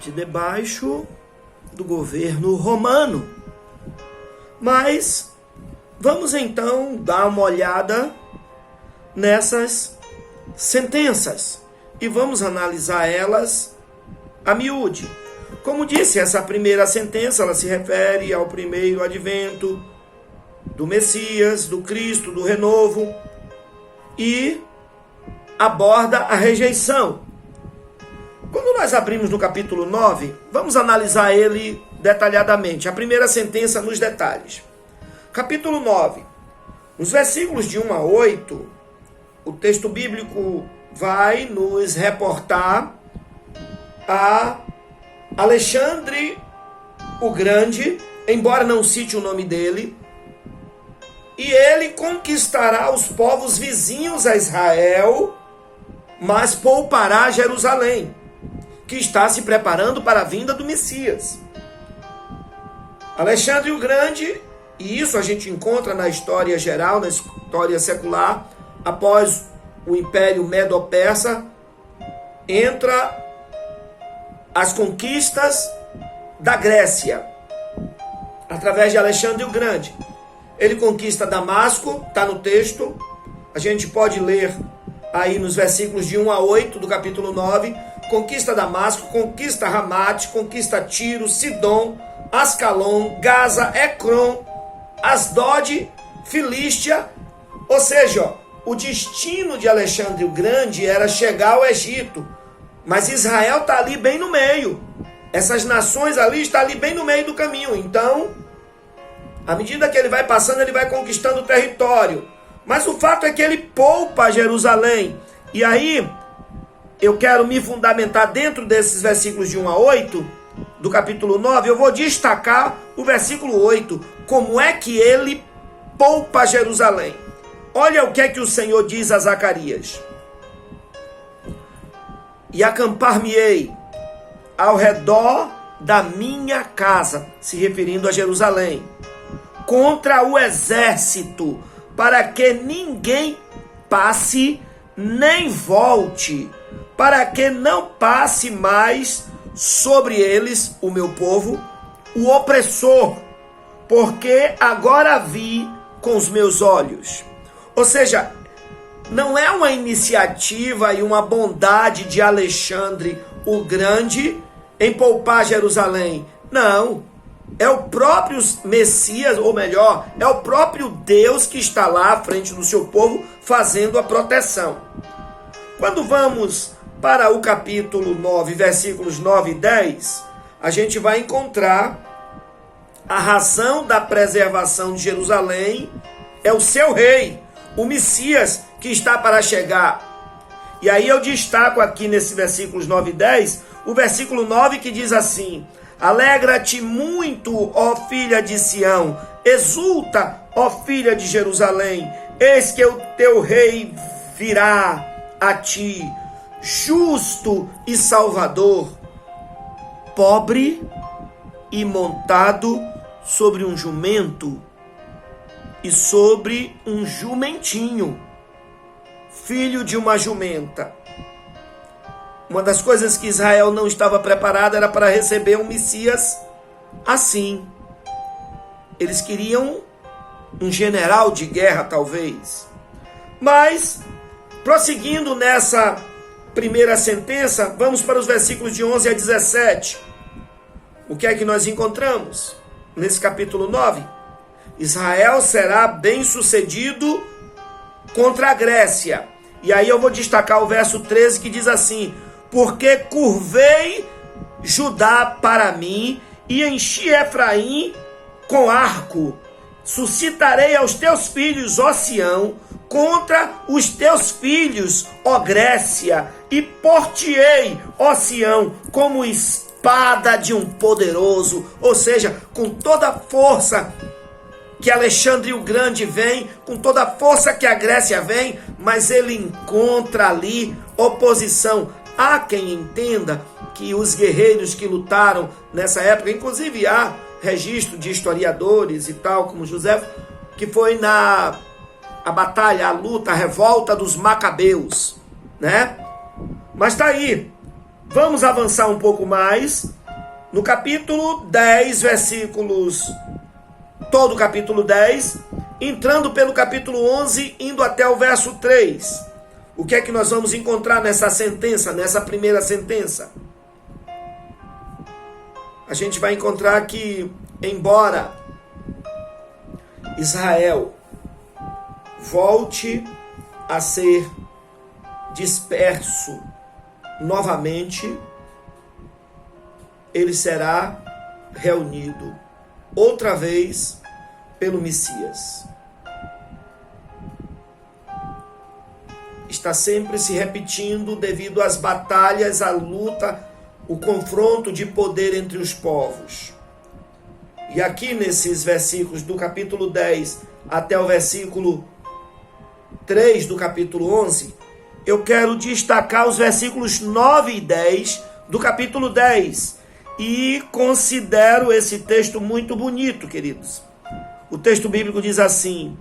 de debaixo do governo romano. Mas vamos então dar uma olhada nessas sentenças e vamos analisar elas a miúde. Como disse, essa primeira sentença, ela se refere ao primeiro advento do Messias, do Cristo, do renovo, e aborda a rejeição. Quando nós abrimos no capítulo 9, vamos analisar ele detalhadamente. A primeira sentença nos detalhes. Capítulo 9. Nos versículos de 1 a 8, o texto bíblico vai nos reportar a Alexandre o Grande, embora não cite o nome dele, e ele conquistará os povos vizinhos a Israel, mas poupará Jerusalém, que está se preparando para a vinda do Messias. Alexandre o Grande, e isso a gente encontra na história geral, na história secular, após o Império Medo-Persa, entra as conquistas da Grécia, através de Alexandre o Grande. Ele conquista Damasco, está no texto, a gente pode ler aí nos versículos de 1 a 8 do capítulo 9, conquista Damasco, conquista Ramate, conquista Tiro, Sidom, Ascalon, Gaza, Ecrom, Asdod, Filístia, ou seja, o destino de Alexandre o Grande era chegar ao Egito, mas Israel está ali bem no meio, essas nações ali estão ali bem no meio do caminho, então, à medida que ele vai passando, ele vai conquistando o território. Mas o fato é que ele poupa Jerusalém. E aí, eu quero me fundamentar dentro desses versículos de 1 a 8, do capítulo 9, eu vou destacar o versículo 8, como é que ele poupa Jerusalém. Olha o que é que o Senhor diz a Zacarias. E acampar-me-ei ao redor da minha casa, se referindo a Jerusalém, contra o exército, para que ninguém passe nem volte, para que não passe mais sobre eles, o meu povo, o opressor, porque agora vi com os meus olhos. Ou seja, não é uma iniciativa e uma bondade de Alexandre o Grande em poupar Jerusalém. Não. É o próprio Messias, ou melhor, é o próprio Deus que está lá à frente do seu povo fazendo a proteção. Quando vamos para o capítulo 9, versículos 9 e 10, a gente vai encontrar a razão da preservação de Jerusalém é o seu rei, o Messias que está para chegar. E aí eu destaco aqui nesses versículos 9 e 10, o versículo 9 que diz assim: alegra-te muito, ó filha de Sião, exulta, ó filha de Jerusalém, eis que o teu rei virá a ti, justo e salvador, pobre e montado sobre um jumento e sobre um jumentinho, filho de uma jumenta. Uma das coisas que Israel não estava preparado era para receber um Messias assim. Eles queriam um general de guerra, talvez. Mas, prosseguindo nessa primeira sentença, vamos para os versículos de 11 a 17. O que é que nós encontramos nesse capítulo 9? Israel será bem-sucedido contra a Grécia. E aí eu vou destacar o verso 13 que diz assim: porque curvei Judá para mim e enchi Efraim com arco. Suscitarei aos teus filhos, ó Sião, contra os teus filhos, ó Grécia, e porteei, ó Sião, como espada de um poderoso. Ou seja, com toda a força que Alexandre o Grande vem, com toda a força que a Grécia vem, mas ele encontra ali oposição. Há quem entenda que os guerreiros que lutaram nessa época, inclusive há registro de historiadores e tal, como José, que foi a luta, a revolta dos Macabeus, né? Mas está aí, Vamos avançar um pouco mais. No capítulo 10, versículos... todo o capítulo 10, entrando pelo capítulo 11, indo até o verso 3. O que é que nós vamos encontrar nessa sentença, nessa primeira sentença? A gente vai encontrar que, embora Israel volte a ser disperso novamente, ele será reunido outra vez pelo Messias. Está sempre se repetindo devido às batalhas, à luta, o confronto de poder entre os povos. E aqui nesses versículos do capítulo 10 até o versículo 3 do capítulo 11, eu quero destacar os versículos 9 e 10 do capítulo 10. E considero esse texto muito bonito, queridos. O texto bíblico diz assim,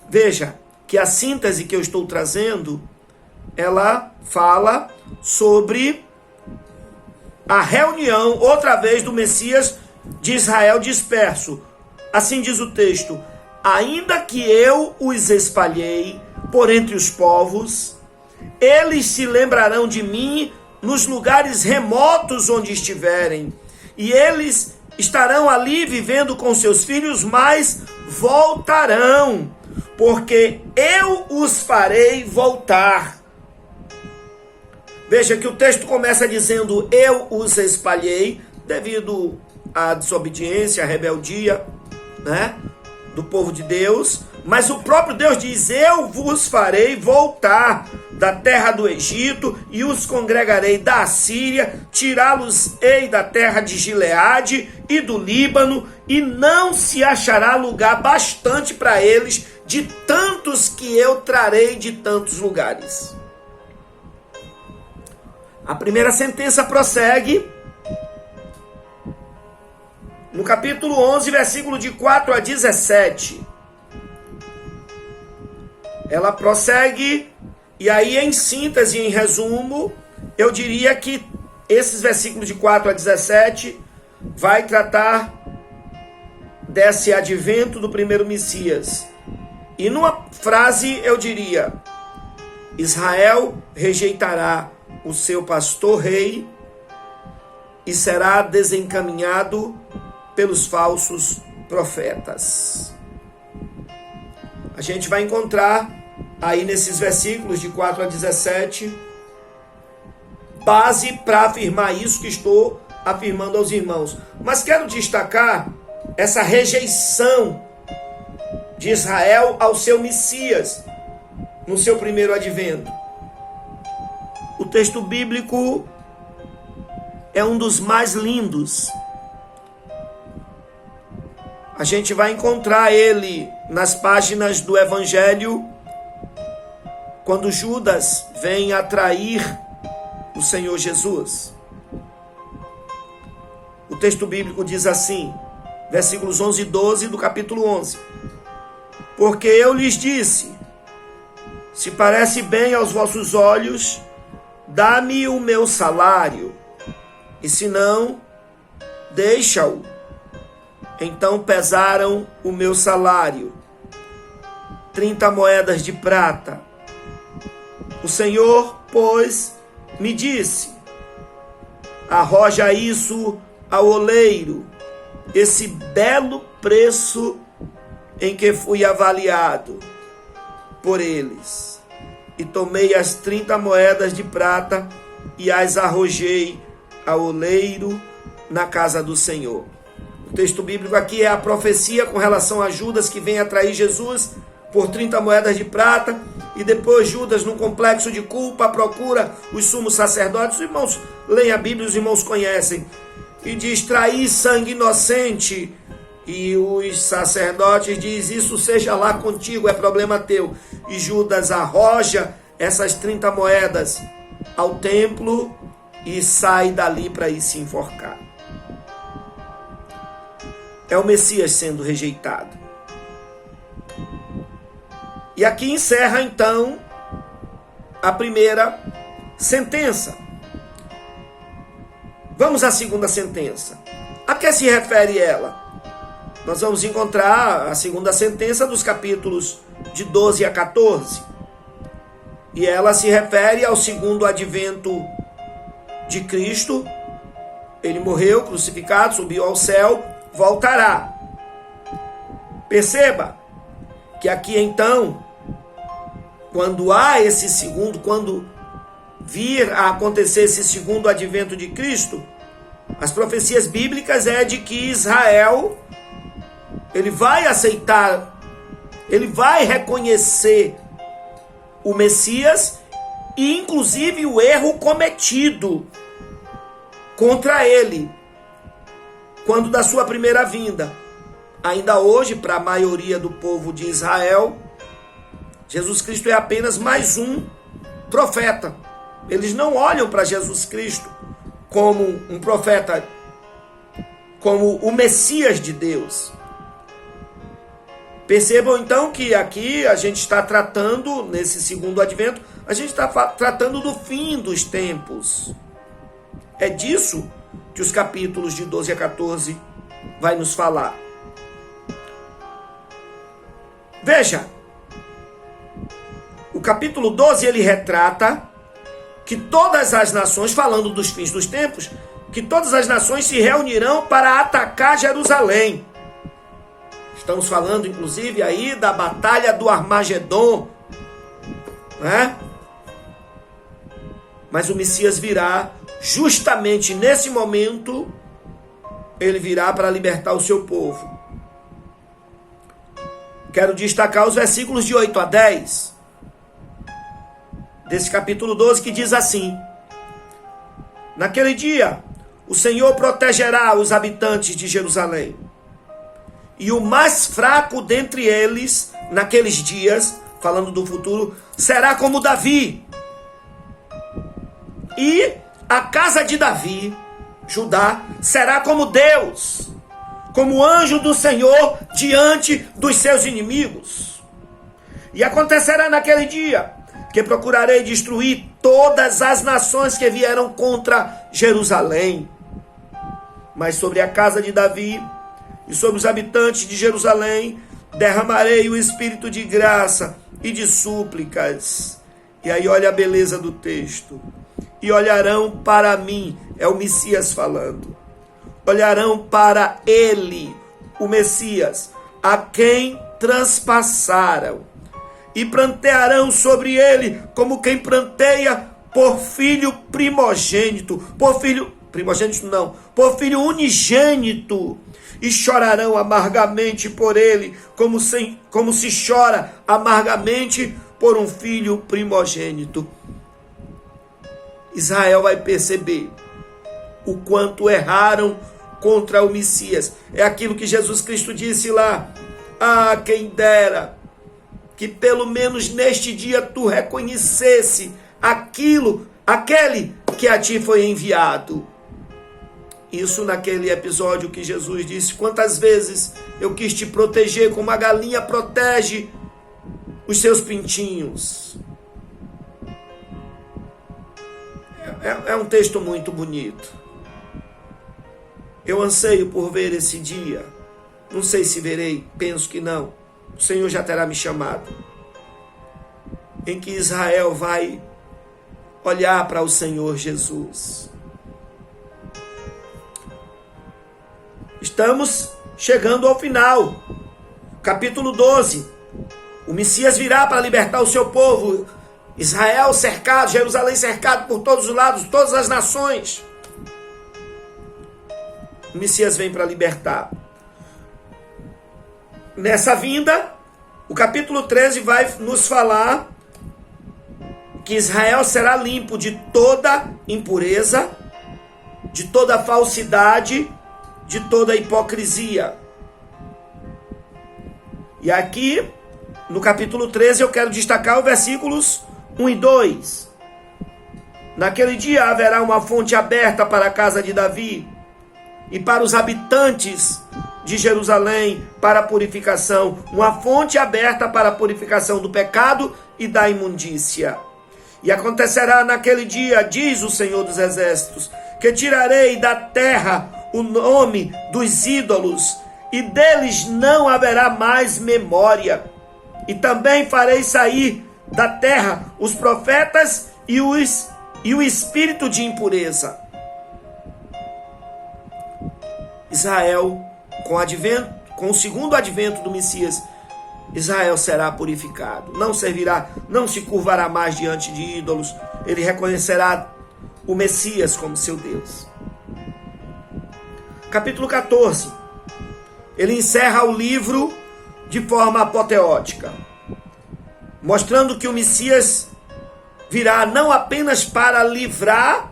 veja que a síntese que eu estou trazendo, ela fala sobre a reunião, outra vez, do Messias de Israel disperso. Assim diz o texto, ainda que eu os espalhei por entre os povos, eles se lembrarão de mim nos lugares remotos onde estiverem, e eles estarão ali vivendo com seus filhos, mas voltarão, porque eu os farei voltar. Veja que o texto começa dizendo, eu os espalhei, devido à desobediência, à rebeldia, né, do povo de Deus, mas o próprio Deus diz, eu vos farei voltar da terra do Egito e os congregarei da Assíria, tirá-los-ei da terra de Gileade e do Líbano, e não se achará lugar bastante para eles, de tantos que eu trarei de tantos lugares. A primeira sentença prossegue no capítulo 11, versículo de 4 a 17. Ela prossegue, e aí em síntese, em resumo, eu diria que esses versículos de 4 a 17 vai tratar desse advento do primeiro Messias. E numa frase eu diria, Israel rejeitará o seu pastor rei e será desencaminhado pelos falsos profetas. A gente vai encontrar aí nesses versículos de 4 a 17 base para afirmar isso que estou afirmando aos irmãos. Mas quero destacar essa rejeição de Israel ao seu Messias no seu primeiro advento. O texto bíblico é um dos mais lindos. A gente vai encontrar ele nas páginas do Evangelho, quando Judas vem atrair o Senhor Jesus. O texto bíblico diz assim, versículos 11 e 12 do capítulo 11. Porque eu lhes disse, se parece bem aos vossos olhos, dá-me o meu salário, e se não, deixa-o. Então pesaram o meu salário, 30 moedas de prata. O Senhor, pois, me disse, arroja isso ao oleiro, esse belo preço em que fui avaliado por eles. E tomei as 30 moedas de prata e as arrojei ao oleiro na casa do Senhor. O texto bíblico aqui é a profecia com relação a Judas, que vem atrair Jesus por 30 moedas de prata, e depois Judas, num complexo de culpa, procura os sumos sacerdotes. Os irmãos leem a Bíblia, os irmãos conhecem, e diz, traí sangue inocente, e os sacerdotes dizem, isso seja lá contigo, é problema teu. E Judas arroja essas 30 moedas ao templo e sai dali para ir se enforcar. É o Messias sendo rejeitado. E aqui encerra então a primeira sentença. Vamos à segunda sentença. A que se refere ela? Nós vamos encontrar a segunda sentença dos capítulos de 12 a 14. E ela se refere ao segundo advento de Cristo. Ele morreu, crucificado, subiu ao céu, voltará. Perceba que aqui então, quando há esse segundo, quando vir a acontecer esse segundo advento de Cristo, as profecias bíblicas é de que Israel, ele vai aceitar, ele vai reconhecer o Messias e inclusive o erro cometido contra ele quando da sua primeira vinda. Ainda hoje, para a maioria do povo de Israel, Jesus Cristo é apenas mais um profeta. Eles não olham para Jesus Cristo como um profeta, como o Messias de Deus. Percebam então que aqui a gente está tratando, nesse segundo advento, a gente está tratando do fim dos tempos. É disso que os capítulos de 12 a 14 vai nos falar. Veja, o capítulo 12 ele retrata que todas as nações, falando dos fins dos tempos, que todas as nações se reunirão para atacar Jerusalém. Estamos falando, inclusive, aí da batalha do Armagedon, né? Mas o Messias virá justamente nesse momento, ele virá para libertar o seu povo. Quero destacar os versículos de 8 a 10 desse capítulo 12, que diz assim: naquele dia, o Senhor protegerá os habitantes de Jerusalém, e o mais fraco dentre eles, naqueles dias, falando do futuro, será como Davi. E a casa de Davi, Judá, será como Deus, como anjo do Senhor diante dos seus inimigos. E acontecerá naquele dia que procurarei destruir todas as nações que vieram contra Jerusalém. Mas sobre a casa de Davi e sobre os habitantes de Jerusalém derramarei o espírito de graça e de súplicas. E aí olha a beleza do texto. E olharão para mim, é o Messias falando. Olharão para ele, o Messias, a quem transpassaram, e prantearão sobre ele como quem pranteia por filho primogênito, por filho filho unigênito, e chorarão amargamente por ele, como se chora amargamente por um filho primogênito. Israel vai perceber o quanto erraram contra o Messias. É aquilo que Jesus Cristo disse lá: ah, quem dera que pelo menos neste dia tu reconhecesse aquele que a ti foi enviado. Isso naquele episódio que Jesus disse: quantas vezes eu quis te proteger como a galinha protege os seus pintinhos. É um texto muito bonito. Eu anseio por ver esse dia. Não sei se verei, penso que não. O Senhor já terá me chamado. Em que Israel vai olhar para o Senhor Jesus. Estamos chegando ao final. Capítulo 12. O Messias virá para libertar o seu povo. Israel cercado, Jerusalém cercado por todos os lados, todas as nações. O Messias vem para libertar. Nessa vinda, o capítulo 13 vai nos falar que Israel será limpo de toda impureza, de toda falsidade, de toda hipocrisia. E aqui, no capítulo 13, eu quero destacar os versículos 1 e 2. Naquele dia haverá uma fonte aberta para a casa de Davi e para os habitantes de Jerusalém para a purificação. Uma fonte aberta para a purificação do pecado e da imundícia. E acontecerá naquele dia, diz o Senhor dos Exércitos, que tirarei da terra o nome dos ídolos, e deles não haverá mais memória. E também farei sair da terra os profetas e o espírito de impureza. Israel, com o segundo advento do Messias, Israel será purificado. Não servirá, não se curvará mais diante de ídolos. Ele reconhecerá o Messias como seu Deus. Capítulo 14. Ele encerra o livro de forma apoteótica, mostrando que o Messias virá não apenas para livrar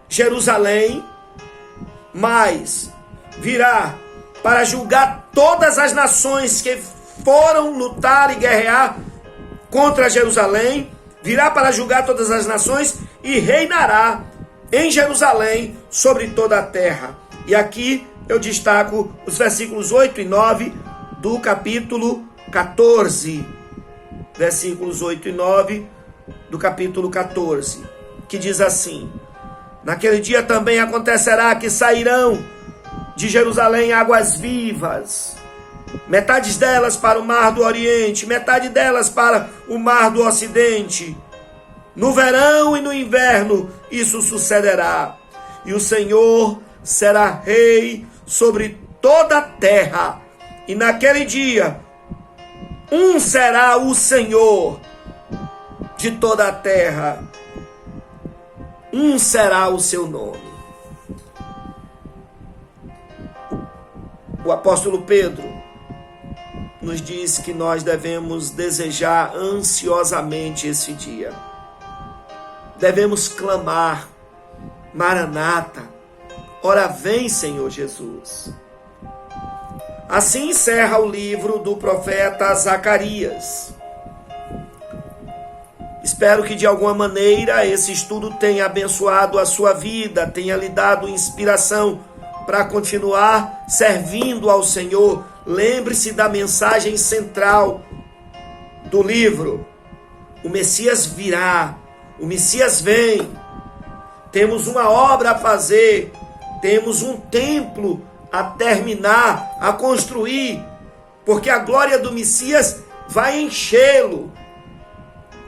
Jerusalém, mas virá para julgar todas as nações que foram lutar e guerrear contra Jerusalém, virá para julgar todas as nações e reinará em Jerusalém sobre toda a terra. E aqui eu destaco os versículos 8 e 9 do capítulo 14. Versículos 8 e 9 do capítulo 14, que diz assim: naquele dia também acontecerá que sairão de Jerusalém águas vivas, metade delas para o mar do Oriente, metade delas para o mar do Ocidente. No verão e no inverno isso sucederá, e o Senhor será rei sobre toda a terra, e naquele dia um será o Senhor de toda a terra, um será o seu nome. O apóstolo Pedro nos diz que nós devemos desejar ansiosamente esse dia. Devemos clamar: Maranata, ora vem, Senhor Jesus. Assim encerra o livro do profeta Zacarias. Espero que de alguma maneira esse estudo tenha abençoado a sua vida, tenha lhe dado inspiração para continuar servindo ao Senhor. Lembre-se da mensagem central do livro: o Messias virá, o Messias vem. Temos uma obra a fazer, temos um templo a terminar, a construir, porque a glória do Messias vai enchê-lo.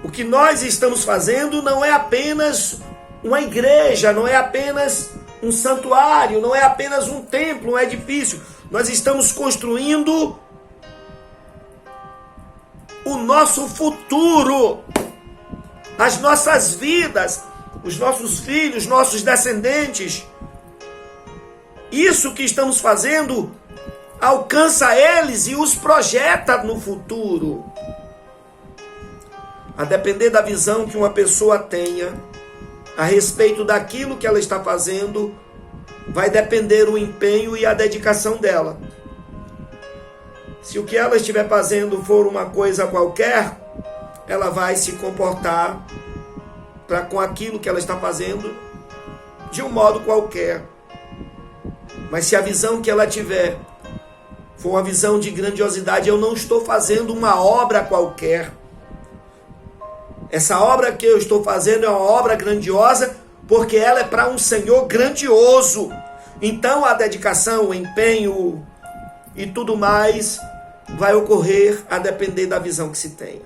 O que nós estamos fazendo não é apenas uma igreja, não é apenas um santuário, não é apenas um templo, um edifício. Nós estamos construindo o nosso futuro, as nossas vidas, os nossos filhos, nossos descendentes. Isso que estamos fazendo alcança eles e os projeta no futuro. A depender da visão que uma pessoa tenha a respeito daquilo que ela está fazendo, vai depender o empenho e a dedicação dela. Se o que ela estiver fazendo for uma coisa qualquer, ela vai se comportar com aquilo que ela está fazendo de um modo qualquer. Mas se a visão que ela tiver for uma visão de grandiosidade, eu não estou fazendo uma obra qualquer. Essa obra que eu estou fazendo é uma obra grandiosa, porque ela é para um Senhor grandioso. Então a dedicação, o empenho e tudo mais vai ocorrer a depender da visão que se tenha.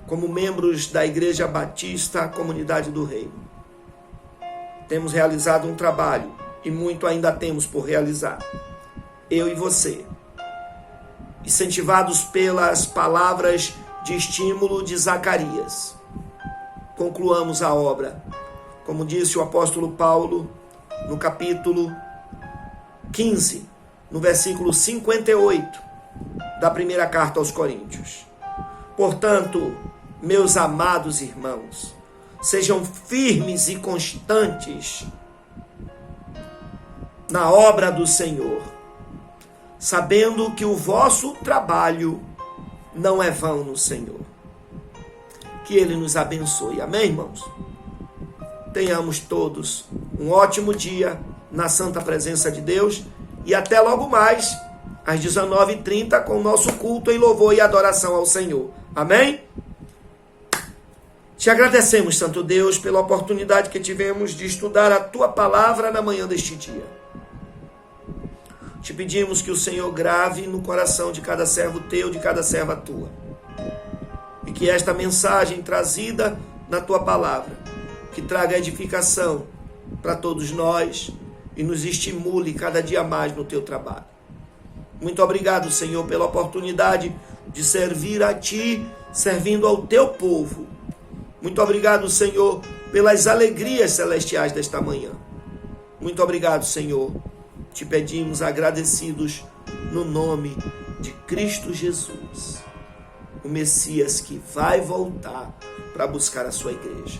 Como membros da Igreja Batista Comunidade do Reino, temos realizado um trabalho e muito ainda temos por realizar. Eu e você, incentivados pelas palavras de estímulo de Zacarias, concluamos a obra, como disse o apóstolo Paulo no capítulo 15, no versículo 58 da primeira carta aos Coríntios. Portanto, meus amados irmãos, sejam firmes e constantes na obra do Senhor, sabendo que o vosso trabalho não é vão no Senhor. Que Ele nos abençoe. Amém, irmãos? Tenhamos todos um ótimo dia na santa presença de Deus e até logo mais, às 19h30, com o nosso culto em louvor e adoração ao Senhor. Amém? Te agradecemos, Santo Deus, pela oportunidade que tivemos de estudar a Tua palavra na manhã deste dia. Te pedimos que o Senhor grave no coração de cada servo Teu, de cada serva Tua. E que esta mensagem trazida na Tua palavra, que traga edificação para todos nós e nos estimule cada dia mais no Teu trabalho. Muito obrigado, Senhor, pela oportunidade de servir a Ti, servindo ao Teu povo. Muito obrigado, Senhor, pelas alegrias celestiais desta manhã. Muito obrigado, Senhor. Te pedimos agradecidos no nome de Cristo Jesus, o Messias que vai voltar para buscar a sua igreja.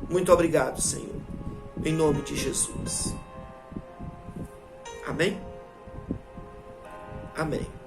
Muito obrigado, Senhor, em nome de Jesus. Amém? Amém.